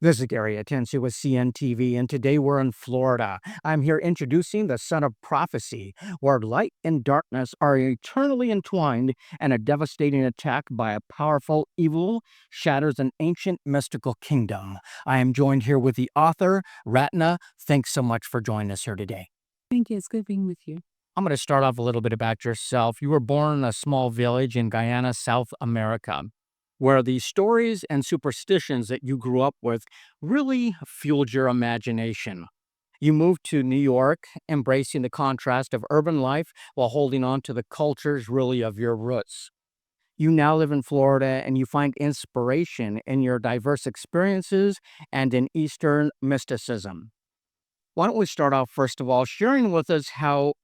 This is Gary Atencio with CNTV, and today we're in Florida. I'm here introducing the Son of Prophecy, where light and darkness are eternally entwined, and a devastating attack by a powerful evil shatters an ancient mystical kingdom. I am joined here with the author, Ratna. Thanks so much for joining us here today. Thank you. It's good being with you. I'm going to start off a little bit about yourself. You were born in a small village in Guyana, South America, where the stories and superstitions that you grew up with really fueled your imagination. You moved to New York, embracing the contrast of urban life while holding on to the cultures really of your roots. You now live in Florida and you find inspiration in your diverse experiences and in Eastern mysticism. Why don't we start off, first of all, sharing with us how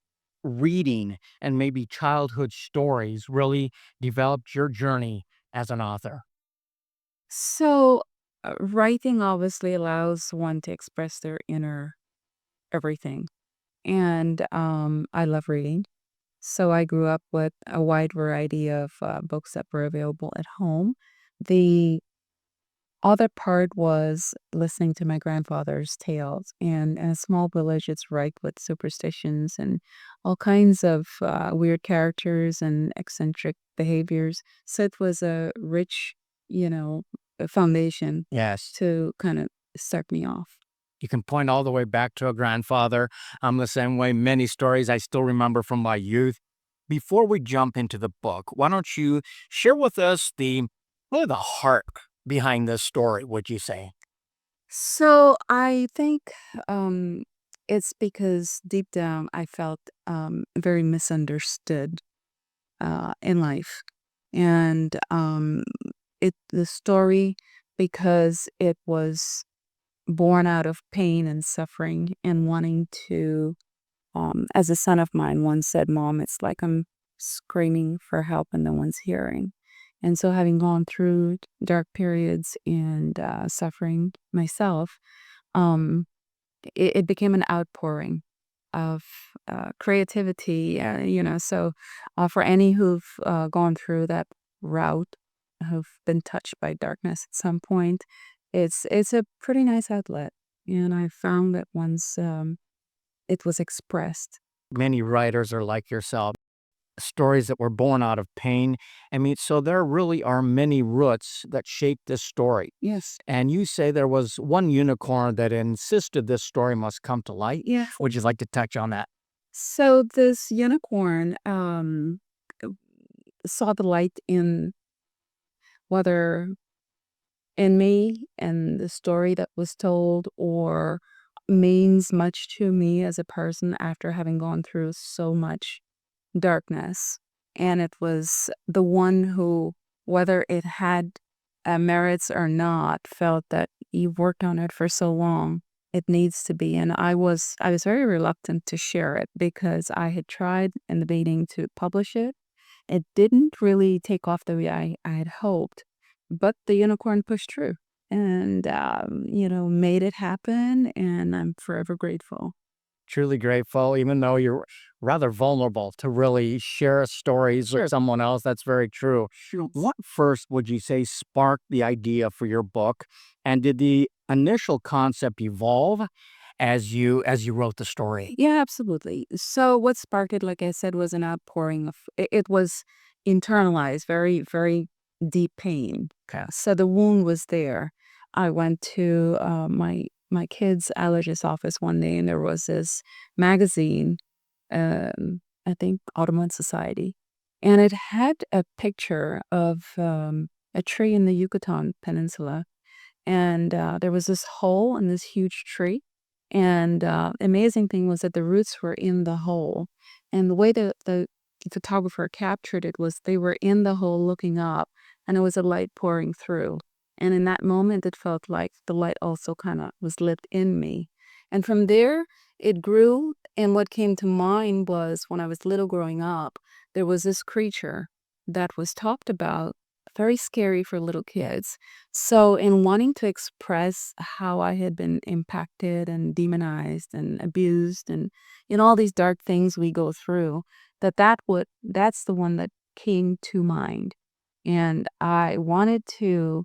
reading and maybe childhood stories really developed your journey as an author? So, writing obviously allows one to express their inner everything. And I love reading. So, I grew up with a wide variety of books that were available at home. The other part was listening to my grandfather's tales. And in a small village, it's rife with superstitions and all kinds of weird characters and eccentric behaviors. So, it was a rich, you know, foundation Yes. to kind of start me off. You can point all the way back to a grandfather. I'm the same way. Many stories I still remember from my youth. Before we jump into the book, why don't you share with us really the heart behind this story, would you say? So I think um, it's because deep down I felt very misunderstood in life, and the story, because it was born out of pain and suffering and wanting to. As a son of mine once said, "Mom, it's like I'm screaming for help and no one's hearing." And so, having gone through dark periods and suffering myself, um, it became an outpouring of creativity. So for any who've gone through that route, who've been touched by darkness at some point, it's a pretty nice outlet. And I found that once it was expressed. Many writers are like yourself, stories that were born out of pain. I mean, so there really are many roots that shape this story. Yes. And you say there was one unicorn that insisted this story must come to light. Yes. Would you like to touch on that? So this unicorn uh, saw the light in whether in me and the story that was told, or means much to me as a person after having gone through so much darkness. And it was the one who, whether it had merits or not, felt that you worked on it for so long. It needs to be. And I was very reluctant to share it because I had tried in the beginning to publish it. It didn't really take off the way I had hoped, but the unicorn pushed through and made it happen. And I'm forever grateful. Truly grateful, even though you're rather vulnerable to really share stories with Sure. someone else. That's very true. Yes. What first would you say sparked the idea for your book? And did the initial concept evolve as you wrote the story? Yeah, absolutely. So what sparked it, like I said, was an outpouring of it was internalized, very, very deep pain. Okay. So the wound was there. I went to my kid's allergist office one day, and there was this magazine, I think Automotive Society, and it had a picture of a tree in the Yucatan Peninsula, and there was this hole in this huge tree. And amazing thing was that the roots were in the hole, and the way the photographer captured it was they were in the hole looking up, and it was a light pouring through. And in that moment, it felt like the light also kind of was lit in me. And from there, it grew. And what came to mind was when I was little growing up, there was this creature that was talked about, very scary for little kids. So, in wanting to express how I had been impacted and demonized and abused and all these dark things we go through, that's the one that came to mind. And I wanted to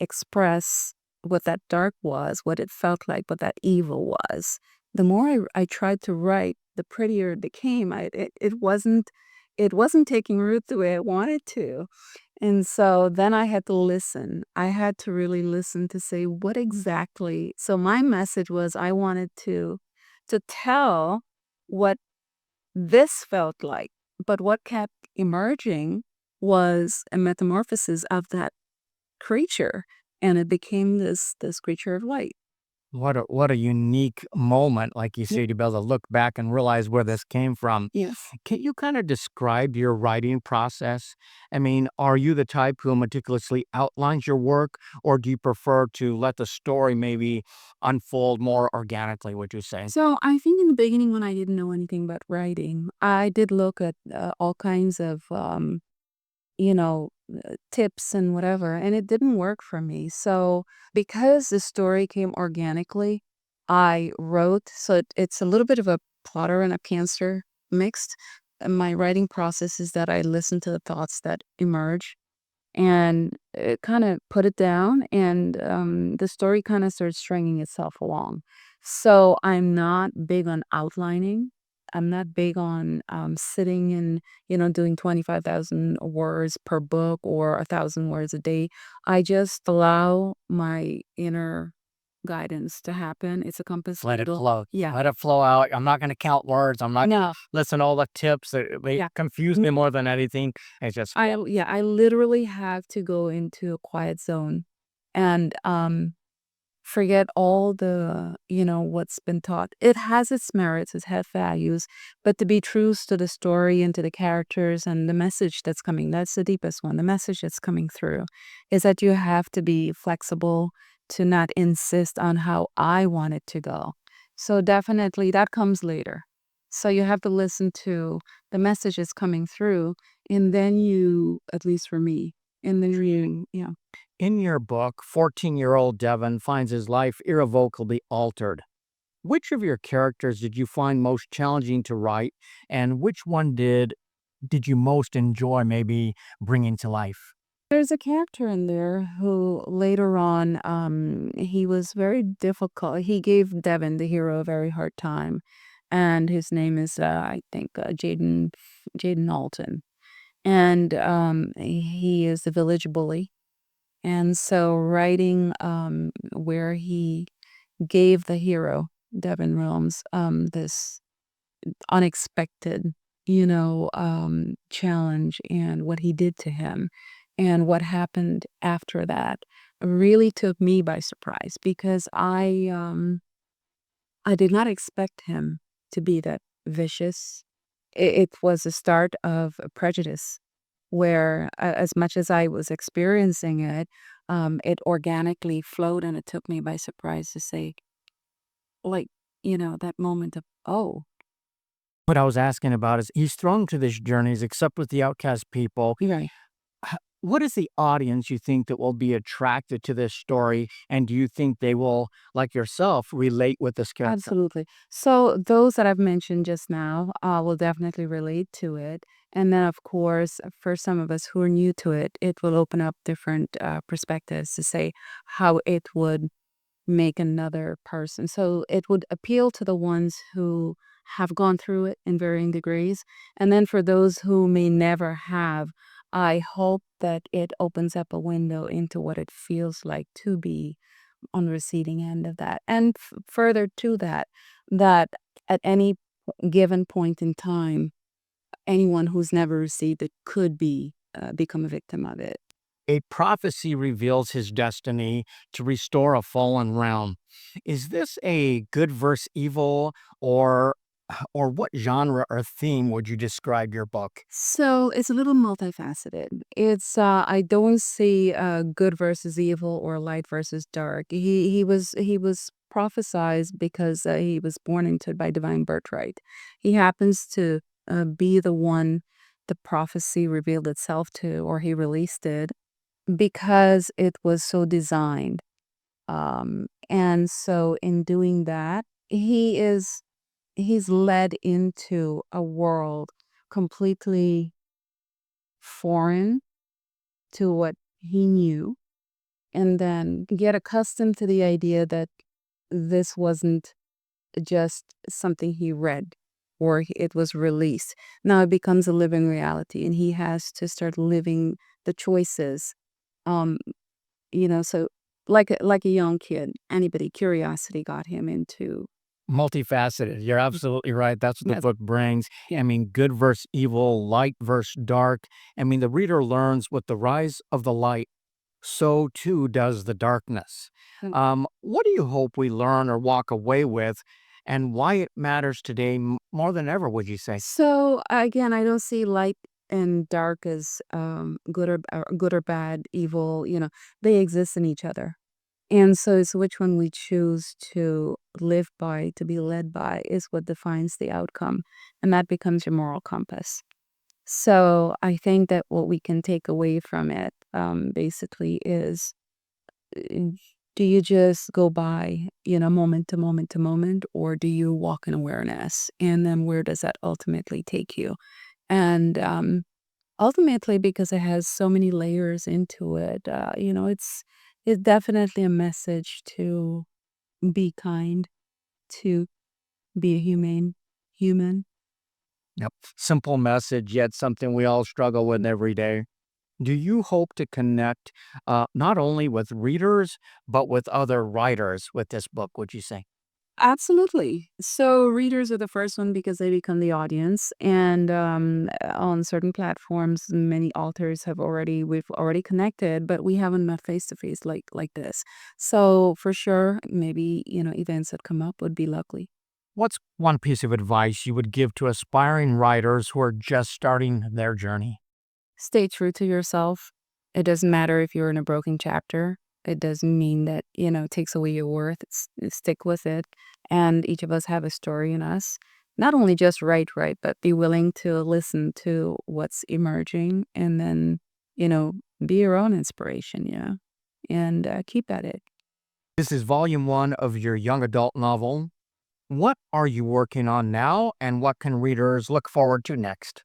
express what that dark was, what it felt like, what that evil was. The more I tried to write, the prettier it became. It wasn't taking root the way I wanted to. And so then I had to listen. I had to really listen to say what exactly. So my message was I wanted to tell what this felt like. But what kept emerging was a metamorphosis of that creature, and it became this creature of light. What a unique moment, like you Yep. said, to be able to look back and realize where this came from. Yes. Can you kind of describe your writing process? I mean, are you the type who meticulously outlines your work, or do you prefer to let the story maybe unfold more organically, would you say? So I think in the beginning, when I didn't know anything about writing, I did look at all kinds of you know, tips and whatever, and it didn't work for me. So because the story came organically, I wrote. So it's a little bit of a plotter and a pantser mixed. And my writing process is that I listen to the thoughts that emerge and kind of put it down, and the story kind of starts stringing itself along. So I'm not big on outlining. I'm not big on sitting and doing 25,000 words per book or 1,000 words a day. I just allow my inner guidance to happen. It's a compass Let it needle. flow. Yeah. Let it flow out. I'm not going to count words. I'm not No. listen to all the tips. They Yeah. confuse me more than anything. It's just I literally have to go into a quiet zone and forget all the what's been taught. It has its merits, it has values, but to be true to the story and to the characters and the message that's coming, that's the deepest one. The message that's coming through is that you have to be flexible, to not insist on how I want it to go. So definitely that comes later. So you have to listen to the messages coming through, and then you, at least for me, and then you, yeah. in your book, 14-year-old Devin finds his life irrevocably altered. Which of your characters did you find most challenging to write, and which one did you most enjoy maybe bringing to life? There's a character in there who later on, he was very difficult. He gave Devin, the hero, a very hard time, and his name is, I think, Jaden Alton, and he is the village bully. And so, writing where he gave the hero, Devin Realms, this unexpected, challenge, and what he did to him and what happened after that really took me by surprise because I did not expect him to be that vicious. It was the start of a prejudice where, as much as I was experiencing it, it organically flowed, and it took me by surprise to say, like, that moment of, oh, What I was asking about is he's thrown to these journeys, except with the outcast people. you're right. What is the audience you think that will be attracted to this story? And do you think they will, like yourself, relate with this character? Absolutely. So those that I've mentioned just now will definitely relate to it. And then, of course, for some of us who are new to it, it will open up different perspectives to say how it would make another person. So it would appeal to the ones who have gone through it in varying degrees. And then for those who may never have, I hope that it opens up a window into what it feels like to be on the receiving end of that. And further to that, that at any given point in time, anyone who's never received it could become a victim of it. A prophecy reveals his destiny to restore a fallen realm. Is this a good versus evil, or what genre or theme would you describe your book? So it's a little multifaceted. I don't see good versus evil or light versus dark. He was prophesized because he was born into it by divine birthright. He happens to be the one the prophecy revealed itself to, or he released it because it was so designed. And so in doing that, he's led into a world completely foreign to what he knew. and then get accustomed to the idea that this wasn't just something he read or it was released. Now it becomes a living reality, and he has to start living the choices. Um, so like a young kid, anybody, curiosity got him into. Multifaceted. You're absolutely right. That's what the Yes. book brings. I mean, good versus evil, light versus dark. I mean, the reader learns with the rise of the light, so too does the darkness. What do you hope we learn or walk away with, and why it matters today more than ever, would you say? So again, I don't see light and dark as good or bad, evil. They exist in each other, and so it's which one we choose to live by, to be led by, is what defines the outcome, and that becomes your moral compass. So I think that what we can take away from it, basically, is uh, do you just go by, moment to moment to moment, or do you walk in awareness? And then where does that ultimately take you? And ultimately, because it has so many layers into it, it's definitely a message to be kind, to be a humane human. Yep. Simple message, yet something we all struggle with every day. Do you hope to connect not only with readers, but with other writers with this book, would you say? Absolutely. So readers are the first one because they become the audience, and on certain platforms, many authors we've already connected, but we haven't met face to face like this. So for sure, maybe events that come up would be lovely. What's one piece of advice you would give to aspiring writers who are just starting their journey? Stay true to yourself. It doesn't matter if you're in a broken chapter. It doesn't mean that, it takes away your worth. Stick with it. And each of us have a story in us. Not only just write, but be willing to listen to what's emerging, and then, you know, be your own inspiration, and keep at it. This is volume one of your young adult novel. What are you working on now, and what can readers look forward to next?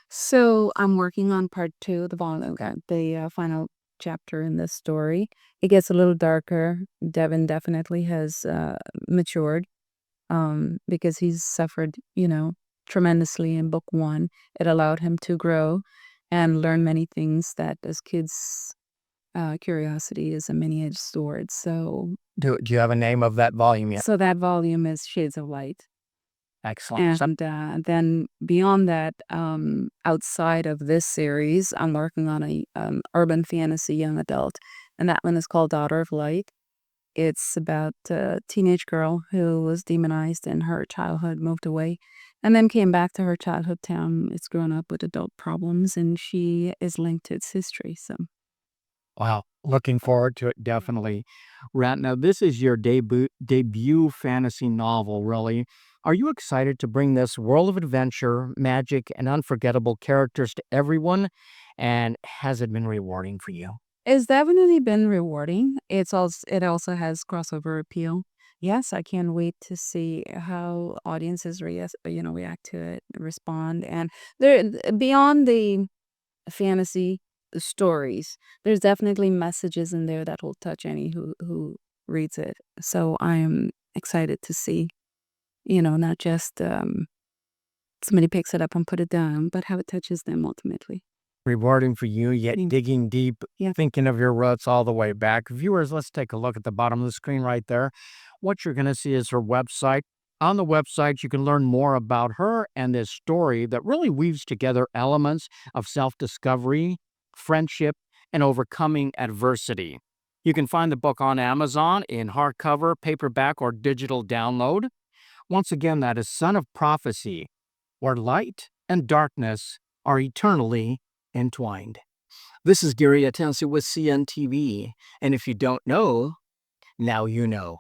So I'm working on part two, the final chapter in this story. It gets a little darker. Devin definitely has matured, because he's suffered, tremendously in book one. It allowed him to grow and learn many things that as kids, curiosity is a many-edged sword. Do you have a name of that volume yet? So that volume is Shades of Light. Excellent. And then beyond that, outside of this series, I'm working on a urban fantasy young adult, and that one is called Daughter of Light. It's about a teenage girl who was demonized in her childhood, moved away, and then came back to her childhood town. It's grown up with adult problems, and she is linked to its history. So Wow, looking forward to it, definitely. Ratna, this is your debut fantasy novel, really. Are you excited to bring this world of adventure, magic, and unforgettable characters to everyone? And has it been rewarding for you? it's definitely been rewarding. It also has crossover appeal. Yes, I can't wait to see how audiences react to it, respond, and beyond the fantasy stories, there's definitely messages in there that will touch any who reads it. So I am excited to see, not just somebody picks it up and put it down, but how it touches them ultimately. Rewarding for you, yet digging deep, Yeah. thinking of your roots all the way back. Viewers, let's take a look at the bottom of the screen right there. What you're going to see is her website. On the website, you can learn more about her and this story that really weaves together elements of self discovery, friendship, and overcoming adversity. You can find the book on Amazon in hardcover, paperback, or digital download. Once again, that is Son of Prophecy, where light and darkness are eternally entwined. This is Gary Atencio with CNTV, and if you don't know, now you know.